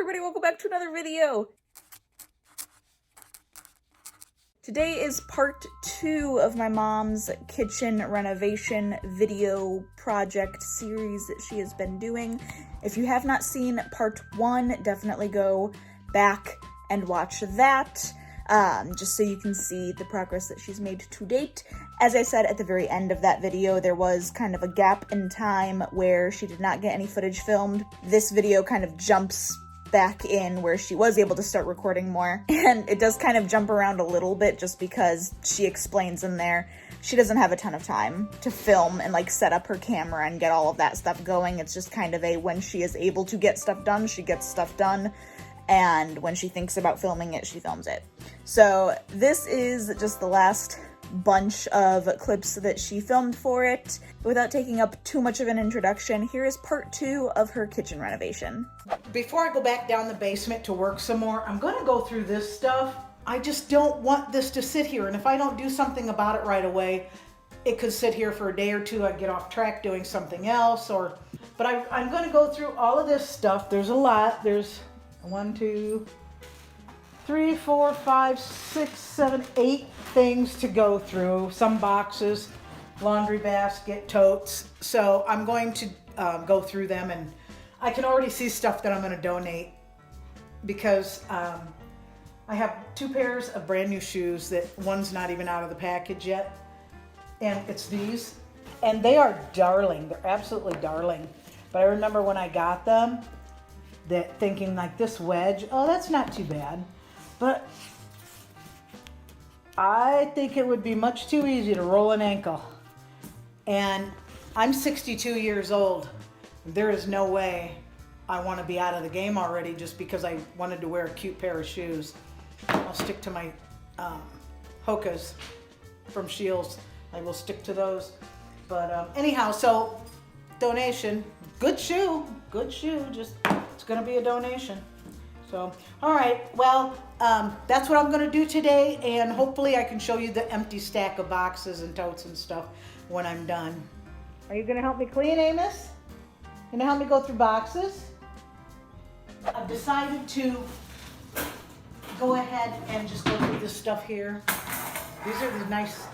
everybody, welcome back to another video. Today is part 2 of my mom's kitchen renovation video project series that she has been doing. If you have not seen part 1, definitely go back and watch that, just so you can see the progress that she's made to date. As I said at the very end of that video, there was kind of a gap in time where she did not get any footage filmed. This video kind of jumps back in where she was able to start recording more, and it does kind of jump around a little bit just because she explains in there she doesn't have a ton of time to film and like set up her camera and get all of that stuff going. It's just kind of a when she is able to get stuff done, she gets stuff done, and when she thinks about filming it, she films it. So this is just the last bunch of clips that she filmed for it. Without taking up too much of an introduction, here is part 2 of her kitchen renovation. Before I go back down the basement to work some more, I'm gonna go through this stuff. I just don't want this to sit here, and if I don't do something about it right away, it could sit here for a day or two. I'd get off track doing something else, but I'm gonna go through all of this stuff. There's a lot. There's 1, 2, 3, 4, 5, 6, 7, 8 things to go through. Some boxes, laundry basket, totes. So I'm going to go through them, and I can already see stuff that I'm going to donate because I have 2 pairs of brand new shoes that one's not even out of the package yet. And it's these, and they are darling. They're absolutely darling. But I remember when I got them, that thinking like this wedge, oh, that's not too bad. But I think it would be much too easy to roll an ankle. And I'm 62 years old. There is no way I want to be out of the game already just because I wanted to wear a cute pair of shoes. I'll stick to my Hokas from Shields. I will stick to those. But anyhow, so donation. Good shoe. Just, it's going to be a donation. So, all right, well, that's what I'm going to do today, and hopefully I can show you the empty stack of boxes and totes and stuff when I'm done. Are you going to help me clean, Amos? Going to help me go through boxes? I've decided to go ahead and just go through this stuff here. These are the nice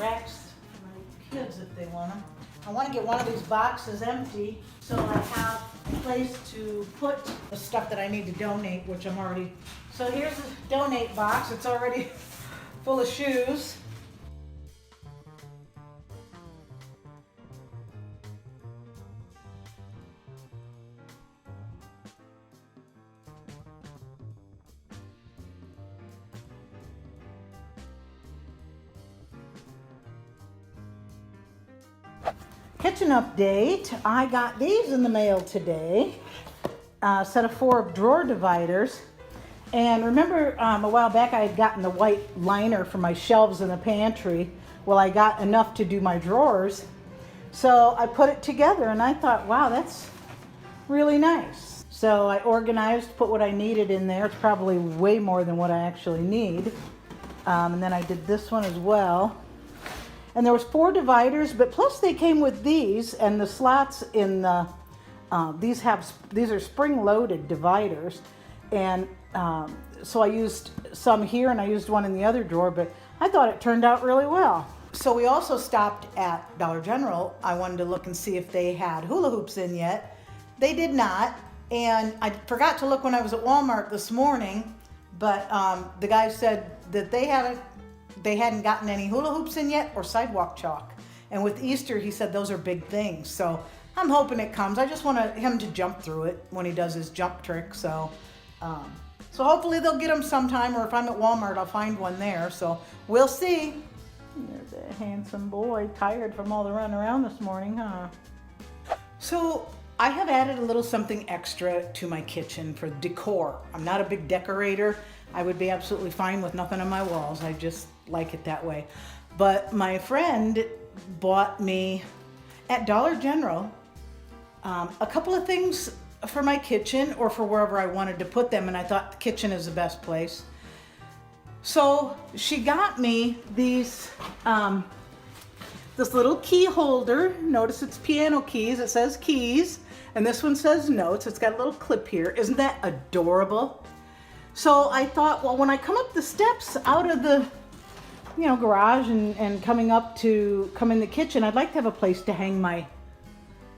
racks for my kids if they want them. I want to get one of these boxes empty so I have a place to put the stuff that I need to donate, which I'm already... So here's the donate box. It's already full of shoes. Kitchen update. I got these in the mail today. A set of 4 drawer dividers. And remember a while back I had gotten the white liner for my shelves in the pantry. Well, I got enough to do my drawers. So I put it together and I thought, wow, that's really nice. So I organized, put what I needed in there. It's probably way more than what I actually need. And then I did this one as well. And there was 4 dividers, but plus they came with these, and the slots in the, these are spring-loaded dividers. And so I used some here and I used one in the other drawer, but I thought it turned out really well. So we also stopped at Dollar General. I wanted to look and see if they had hula hoops in yet. They did not, and I forgot to look when I was at Walmart this morning, but the guy said that they hadn't gotten any hula hoops in yet or sidewalk chalk. And with Easter, he said those are big things. So I'm hoping it comes. I just want him to jump through it when he does his jump trick. So hopefully they'll get them sometime, or if I'm at Walmart, I'll find one there. So we'll see. There's a handsome boy, tired from all the run around this morning, huh? So I have added a little something extra to my kitchen for decor. I'm not a big decorator. I would be absolutely fine with nothing on my walls. I just like it that way. But my friend bought me at Dollar General a couple of things for my kitchen or for wherever I wanted to put them, and I thought the kitchen is the best place. So she got me these this little key holder. Notice it's piano keys. It says keys. And this one says notes. It's got a little clip here. Isn't that adorable? So I thought, well, when I come up the steps out of the, garage and come in the kitchen, I'd like to have a place to hang my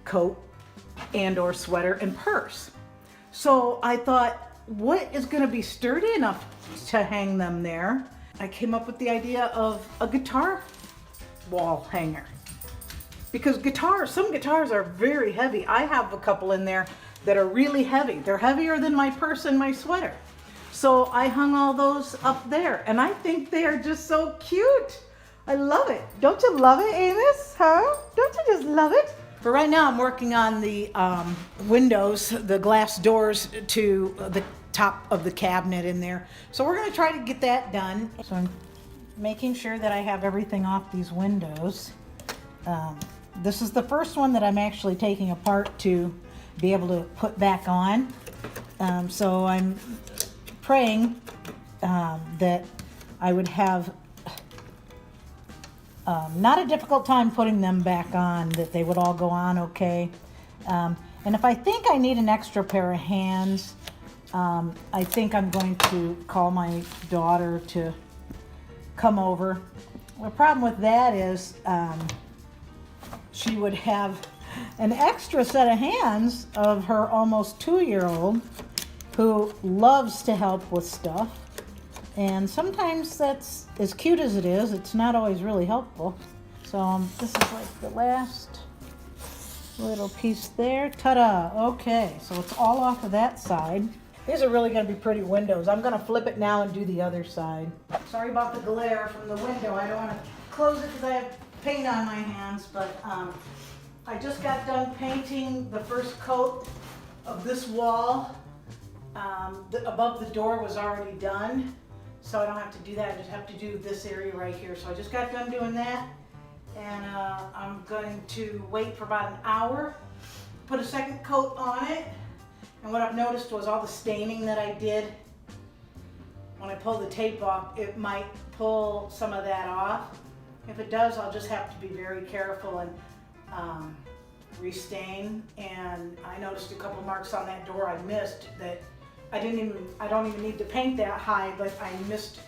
coat and or sweater and purse. So I thought, what is going to be sturdy enough to hang them there? I came up with the idea of a guitar wall hanger. Because some guitars are very heavy. I have a couple in there that are really heavy. They're heavier than my purse and my sweater. So I hung all those up there, and I think they are just so cute. I love it. Don't you love it, Amos? Huh? Don't you just love it? For right now, I'm working on the windows, the glass doors to the top of the cabinet in there. So we're gonna try to get that done. So I'm making sure that I have everything off these windows. This is the first one that I'm actually taking apart to be able to put back on. So I'm praying that I would have not a difficult time putting them back on, that they would all go on okay. And if I think I need an extra pair of hands, I think I'm going to call my daughter to come over. The problem with that is she would have an extra set of hands of her almost 2-year-old who loves to help with stuff. And sometimes that's, as cute as it is, it's not always really helpful. So this is like the last little piece there. Ta-da! Okay, so it's all off of that side. These are really going to be pretty windows. I'm going to flip it now and do the other side. Sorry about the glare from the window. I don't want to close it because I have paint on my hands, but I just got done painting the first coat of this wall. Above the door was already done, so I don't have to do that. I just have to do this area right here. So I just got done doing that, and I'm going to wait for about an hour, put a second coat on it. And what I've noticed was all the staining that I did, when I pull the tape off, it might pull some of that off. If it does, I'll just have to be very careful and restain. And I noticed a couple marks on that door I missed that I don't even need to paint that high, but I missed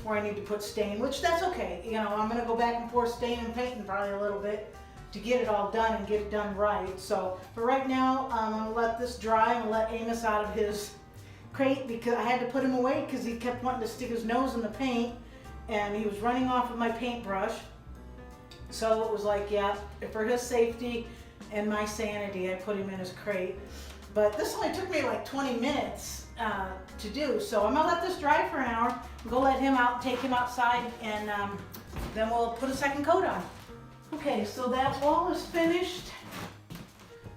where I need to put stain, which that's okay. I'm gonna go back and forth stain and painting probably a little bit to get it all done and get it done right. So for right now, I'm gonna let this dry and let Amos out of his crate, because I had to put him away because he kept wanting to stick his nose in the paint and he was running off with my paintbrush. So it was like, yeah, for his safety and my sanity, I put him in his crate. But this only took me like 20 minutes to do. So I'm gonna let this dry for an hour, go let him out, take him outside, and then we'll put a second coat on. Okay, so that wall is finished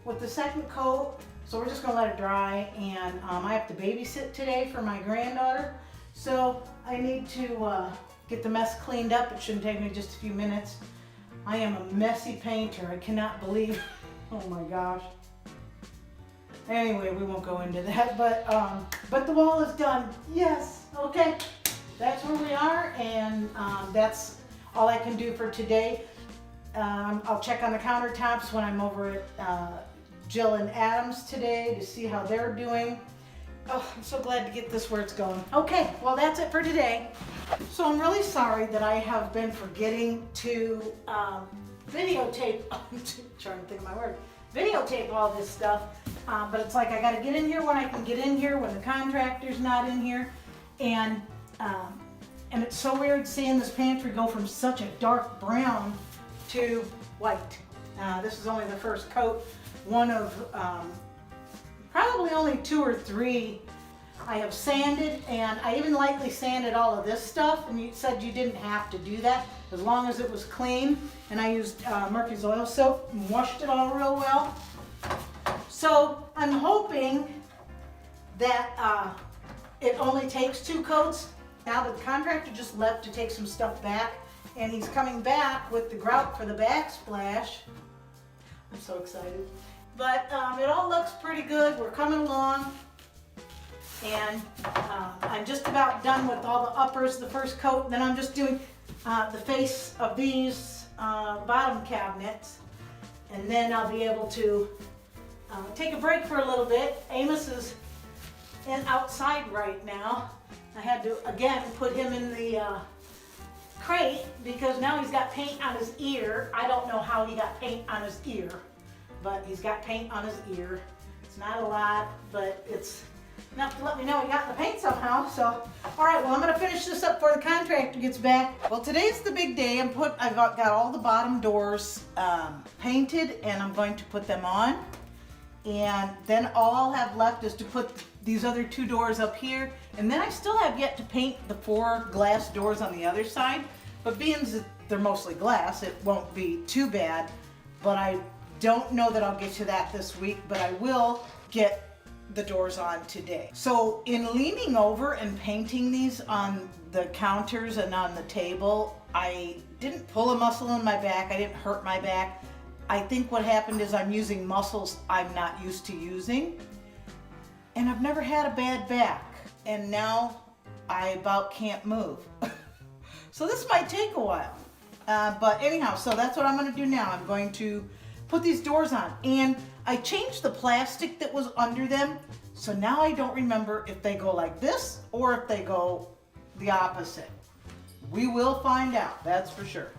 with the second coat. So we're just gonna let it dry, and I have to babysit today for my granddaughter. So I need to get the mess cleaned up. It shouldn't take me just a few minutes. I am a messy painter. I cannot believe, oh my gosh. Anyway, we won't go into that, but the wall is done. Yes, okay. That's where we are, and that's all I can do for today. I'll check on the countertops when I'm over at Jill and Adam's today to see how they're doing. Oh, I'm so glad to get this where it's going. Okay, well that's it for today. So I'm really sorry that I have been forgetting to videotape, trying to think of my word, videotape all this stuff. But it's like I gotta get in here when I can get in here, when the contractor's not in here. And it's so weird seeing this pantry go from such a dark brown to white. This is only the first coat, one of probably only 2 or 3 I have sanded, and I even lightly sanded all of this stuff, and you said you didn't have to do that as long as it was clean. And I used Murphy's oil soap and washed it all real well. So I'm hoping that it only takes 2 coats. Now the contractor just left to take some stuff back, and he's coming back with the grout for the backsplash. I'm so excited. But it all looks pretty good. We're coming along. And I'm just about done with all the uppers, the first coat. And then I'm just doing the face of these bottom cabinets. And then I'll be able to take a break for a little bit. Amos is outside right now. I had to, again, put him in the crate because now he's got paint on his ear. I don't know how he got paint on his ear, but he's got paint on his ear. It's not a lot, but it's enough to let me know he got the paint somehow. So, all right, well, I'm gonna finish this up before the contractor gets back. Well, today's the big day. I've got all the bottom doors painted, and I'm going to put them on. And then all I'll have left is to put these other 2 doors up here. And then I still have yet to paint the 4 glass doors on the other side. But being that they're mostly glass, it won't be too bad. But I don't know that I'll get to that this week, but I will get the doors on today. So in leaning over and painting these on the counters and on the table, I didn't pull a muscle in my back. I didn't hurt my back. I think what happened is I'm using muscles I'm not used to using. And I've never had a bad back. And now I about can't move. So this might take a while. But anyhow, so that's what I'm gonna do now. I'm going to put these doors on. And I changed the plastic that was under them. So now I don't remember if they go like this or if they go the opposite. We will find out, that's for sure.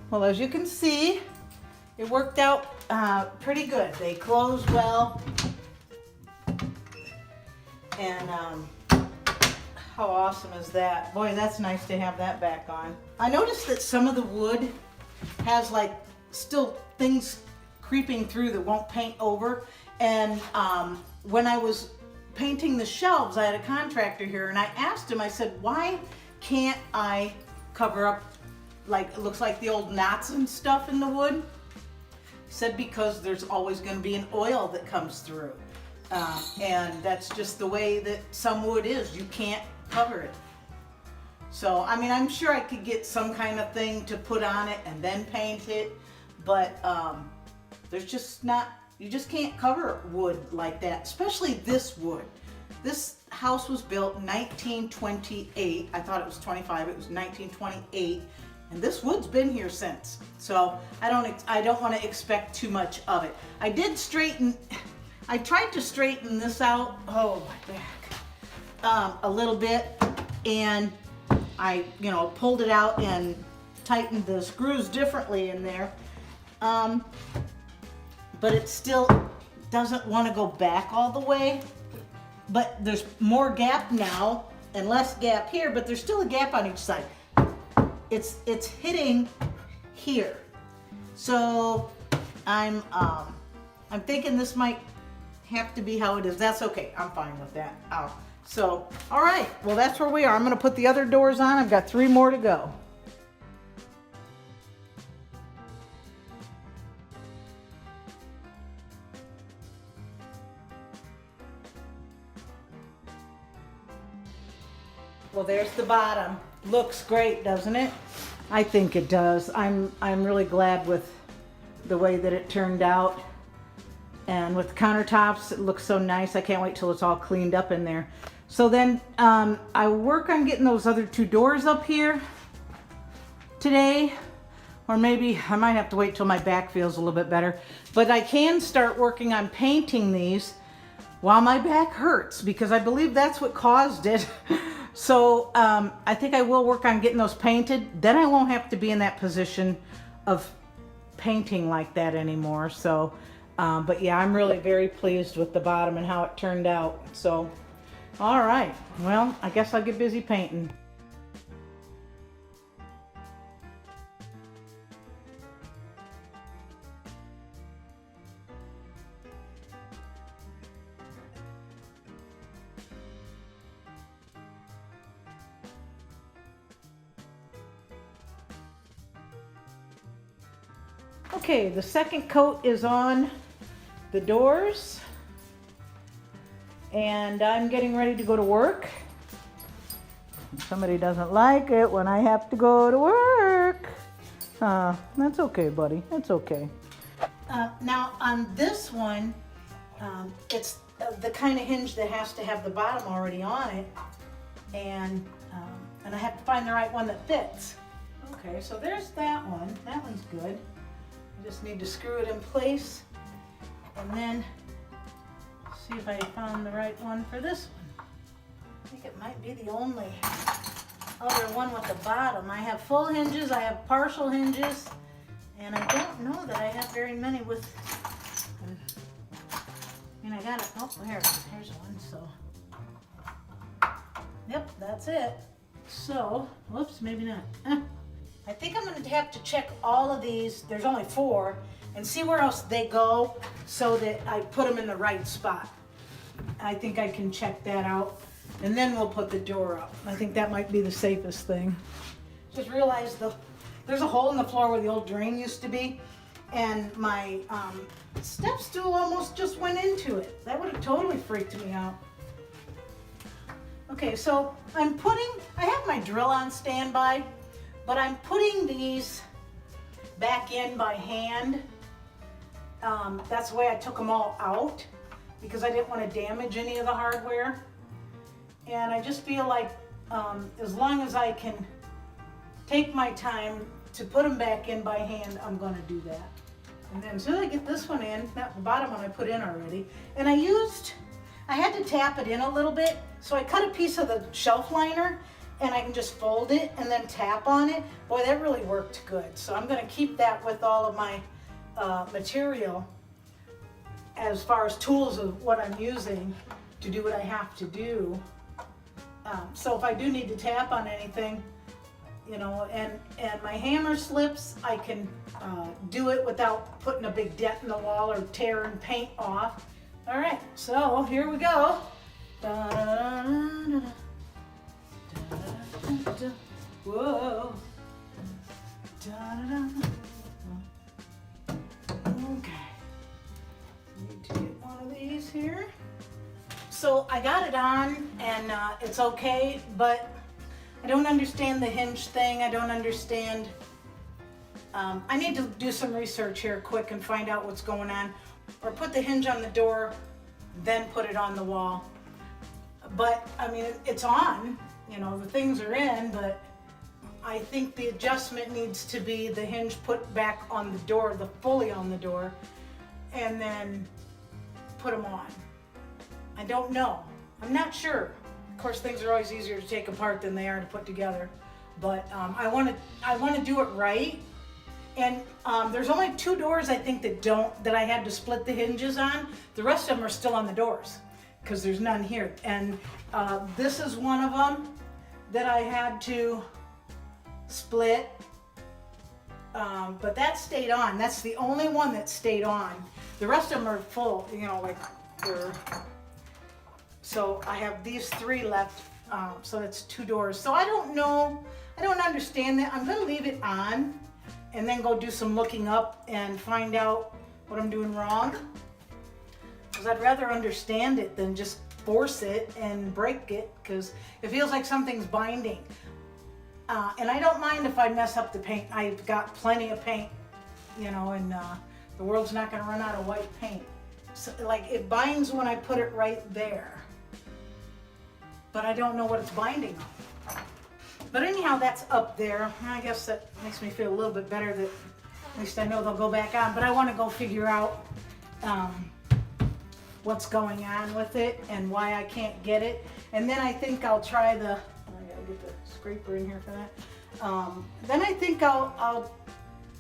Well, as you can see, it worked out pretty good. They closed well. And how awesome is that? Boy, that's nice to have that back on. I noticed that some of the wood has like still things creeping through that won't paint over. And when I was painting the shelves, I had a contractor here and I asked him, I said, why can't I cover up, like it looks like the old knots and stuff in the wood? He said because there's always going to be an oil that comes through. And that's just the way that some wood is. You can't cover it. So, I mean, I'm sure I could get some kind of thing to put on it and then paint it, but there's just not, you just can't cover wood like that, especially this wood. This house was built in 1928. I thought it was 25, it was 1928. And this wood's been here since. So I don't want to expect too much of it. I tried to straighten this out, oh my back, a little bit, and I, pulled it out and tightened the screws differently in there. But it still doesn't want to go back all the way. But there's more gap now and less gap here, but there's still a gap on each side. It's hitting here. So I'm thinking this might have to be how it is. That's okay. I'm fine with that. So, all right. Well, that's where we are. I'm going to put the other doors on. I've got 3 more to go. Well, there's the bottom. Looks great, doesn't it? I think it does. I'm really glad with the way that it turned out. And with the countertops, it looks so nice. I can't wait till it's all cleaned up in there. So then I work on getting those other 2 doors up here today. Or maybe I might have to wait till my back feels a little bit better. But I can start working on painting these while my back hurts, because I believe that's what caused it. So I think I will work on getting those painted. Then I won't have to be in that position of painting like that anymore. So, but yeah, I'm really very pleased with the bottom and how it turned out. So, all right. Well, I guess I'll get busy painting. Okay, the second coat is on the doors, and I'm getting ready to go to work. Somebody doesn't like it when I have to go to work. That's okay, buddy. That's okay. Now on this one, It's the kind of hinge that has to have the bottom already on it, and I have to find the right one that fits. Okay, so there's that one. That one's good. I just need to screw it in place, and then see if I found the right one for this one. I think it might be the only other one with the bottom. I have full hinges, I have partial hinges, and I don't know that I have very many with, I mean, I got it, oh, here's one, so. Yep, that's it. So, whoops, maybe not. I think I'm gonna have to check all of these, there's only 4, and see where else they go so that I put them in the right spot. I think I can check that out, and then we'll put the door up. I think that might be the safest thing. Just realized there's a hole in the floor where the old drain used to be, and my step stool almost just went into it. That would have totally freaked me out. Okay, so I have my drill on standby, but I'm putting these back in by hand. That's the way I took them all out, because I didn't want to damage any of the hardware. And I just feel like as long as I can take my time to put them back in by hand, I'm going to do that. And then as soon as I get this one in, the bottom one I put in already, and I had to tap it in a little bit, so I cut a piece of the shelf liner, and I can just fold it and then tap on it. Boy, that really worked good. So I'm going to keep that with all of my material as far as tools of what I'm using to do what I have to do. So if I do need to tap on anything, you know, and my hammer slips, I can do it without putting a big dent in the wall or tearing paint off. All right, so here we go. Whoa. Okay. Need to get one of these here. So I got it on, and it's okay, but I don't understand the hinge thing. I don't understand. I need to do some research here quick and find out what's going on, or put the hinge on the door, then put it on the wall. But I mean, it's on, you know, the things are in, but I think the adjustment needs to be the hinge put back on the door, fully on the door, and then put them on. I don't know. I'm not sure. Of course, things are always easier to take apart than they are to put together. But I want to do it right. And there's only 2 doors I think that I had to split the hinges on. The rest of them are still on the doors because there's none here. And this is one of them that I had to split. But that stayed on. That's the only one that stayed on. The rest of them are full, you know, like they're. So I have these 3 left, so that's 2 doors. So I don't know, I don't understand that. I'm gonna leave it on and then go do some looking up and find out what I'm doing wrong. Because I'd rather understand it than just force it and break it, because it feels like something's binding. And I don't mind if I mess up the paint. I've got plenty of paint, you know, and the world's not gonna run out of white paint. So, like, it binds when I put it right there. But I don't know what it's binding on. But anyhow, that's up there. I guess that makes me feel a little bit better that at least I know they'll go back on. But I want to go figure out what's going on with it and why I can't get it. And then I think I'll try I gotta get the scraper in here for that. Then I think I'll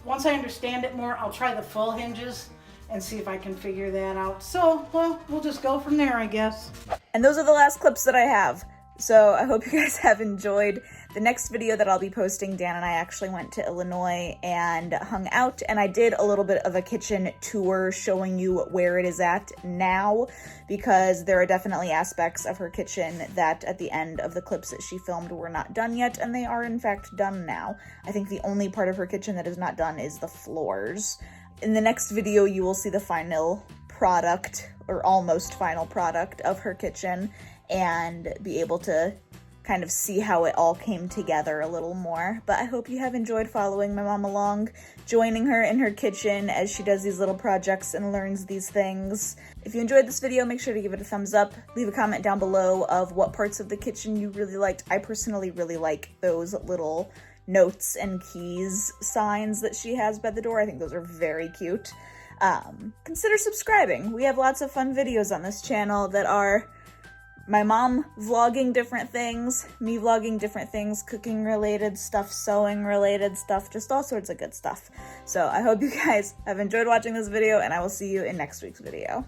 once I understand it more, I'll try the full hinges and see if I can figure that out. So, well, we'll just go from there, I guess. And those are the last clips that I have. So I hope you guys have enjoyed. The next video that I'll be posting, Dan and I actually went to Illinois and hung out, and I did a little bit of a kitchen tour showing you where it is at now, because there are definitely aspects of her kitchen that at the end of the clips that she filmed were not done yet, and they are in fact done now. I think the only part of her kitchen that is not done is the floors. In the next video, you will see the final product, or almost final product, of her kitchen, and be able to kind of see how it all came together a little more. But I hope you have enjoyed following my mom along, joining her in her kitchen as she does these little projects and learns these things. If you enjoyed this video, make sure to give it a thumbs up. Leave a comment down below of what parts of the kitchen you really liked. I personally really like those little notes and keys signs that she has by the door. I think those are very cute. Consider subscribing. We have lots of fun videos on this channel that are my mom vlogging different things, me vlogging different things, cooking related stuff, sewing related stuff, just all sorts of good stuff. So I hope you guys have enjoyed watching this video, and I will see you in next week's video.